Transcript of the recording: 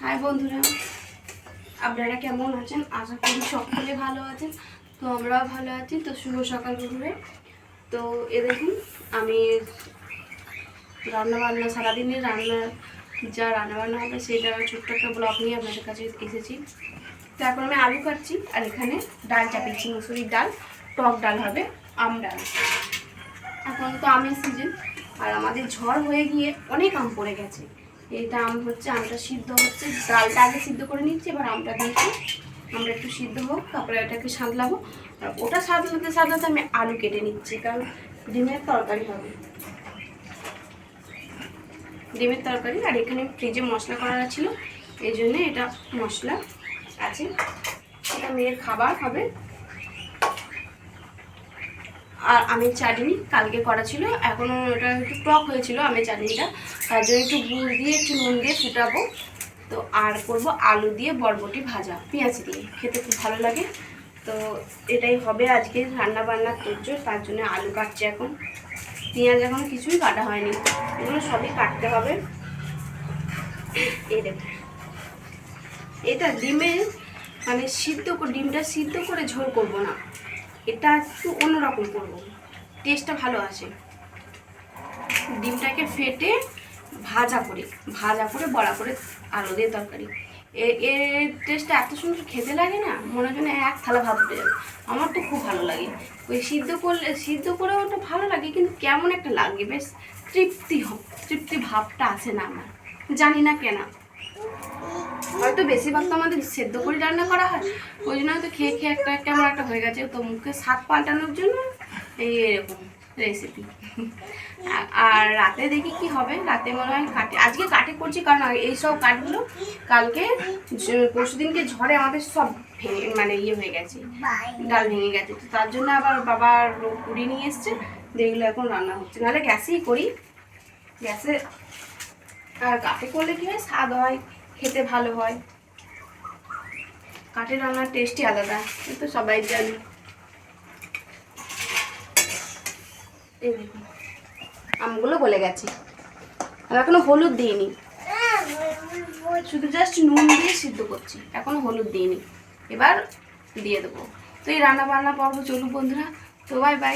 High বন্ধুরা, আপনারা কেমন আছেন? আশা করি সকলে ভালো আছেন। তো আমরাও ভালো আছি। তো শুভ সকাল বন্ধুরা। তো দেখুন, আমি রান্নাবান্না সারাদিনের রান্নাবান্না হবে সেটা ছোট্ট একটা ব্লগ নিয়ে আপনাদের কাছে এসেছি। তো এখন আমি আলু কাটছি আর এখানে ডাল চাপিয়েছি, মুসুরির ডাল, টক ডাল হবে, আম ডাল। এখন তো আমের সিজন আর আমাদের ঝড় হয়ে গিয়ে অনেক আম পড়ে গেছে। এটা আম হচ্ছে, আমটা সিদ্ধ হচ্ছে, ডালটা আগে সিদ্ধ করে নিচ্ছি, এবার আমটা দিয়েছি। আমরা একটু সিদ্ধ হোক, তারপরে এটাকে সাঁতলাবো। আর ওটা সাঁতলাতে আমি আলু কেটে নিচ্ছি, কারণ ডিমের তরকারি হবে, ডিমের তরকারি। আর এখানে ফ্রিজে মশলা করা ছিল, এই জন্যে এটা মশলা আছে। এটা মেয়ের খাবার হবে। আর আমের চাটনি কালকে করা ছিল, এখনও ওটা একটু টক হয়েছিল আমের চাটনিটা, তার জন্য একটু গুড় দিয়ে একটু নুন দিয়ে ফুটাবো। তো আর করব আলু দিয়ে বরবটি ভাজা পেঁয়াজ দিয়ে, খেতে খুব ভালো লাগে। তো এটাই হবে আজকে রান্না বান্নার তোড়জোড়। তার জন্য আলু কাটছে এখন, পেঁয়াজ এখন কিছুই কাটা হয়নি, এগুলো সবই কাটতে হবে। এই দেখুন, এটা ডিমের মানে ডিমটা সিদ্ধ করে ঝোল করব না, এটা একটু অন্যরকম করবো, টেস্টটা ভালো আসে। ডিমটাকে ফেটে ভাজা করে বড়া করে আলু দিয়ে তরকারি, এর টেস্টটা এত সুন্দর খেতে লাগে না, মনে হয় যেন এক থালা ভাত উঠে যাবে। আমার তো খুব ভালো লাগে। ওই সিদ্ধ করেও ওটা ভালো লাগে, কিন্তু কেমন একটা লাগে, বেশ তৃপ্তি ভাবটা আসে না আমার, জানি না কেন। হয়তো বেশিরভাগ তো আমাদের সেদ্ধ করে রান্না করা হয়, ওই জন্য হয়তো খেয়ে খেয়ে একটা কেমন একটা হয়ে গেছে। তো মুখে স্বাদ পাল্টানোর জন্য এরকম রেসিপি। আর রাতে দেখি কি হবে, রাতে মনে হয় আজকে কাটে করছি, কারণ এইসব কাঠগুলো কালকে পরশুদিনকে ঝড়ে আমাদের সব ভেঙে মানে হয়ে গেছে, ডাল ভেঙে গেছে। তো তার জন্য আবার বাবার কুড়ি নিয়ে এসছে, যেগুলো এখন রান্না হচ্ছে। নাহলে গ্যাসেই করি, গ্যাসে। আর কাঠে করলে কি হয়, স্বাদ হয়, খেতে ভালো হয়। কাঠের রান্নার টেস্টই আলাদা, কিন্তু সবাই জানি। এই দেখুন, আমগুলো গলে গেছে, আর এখনো হলুদ দিইনি, শুধু জাস্ট নুন দিয়ে সিদ্ধ করছি, এখনো হলুদ দিইনি, এবার দিয়ে দেবো। তো এই রান্না বান্না পর্ব চলুক বন্ধুরা। তো বাই বাই।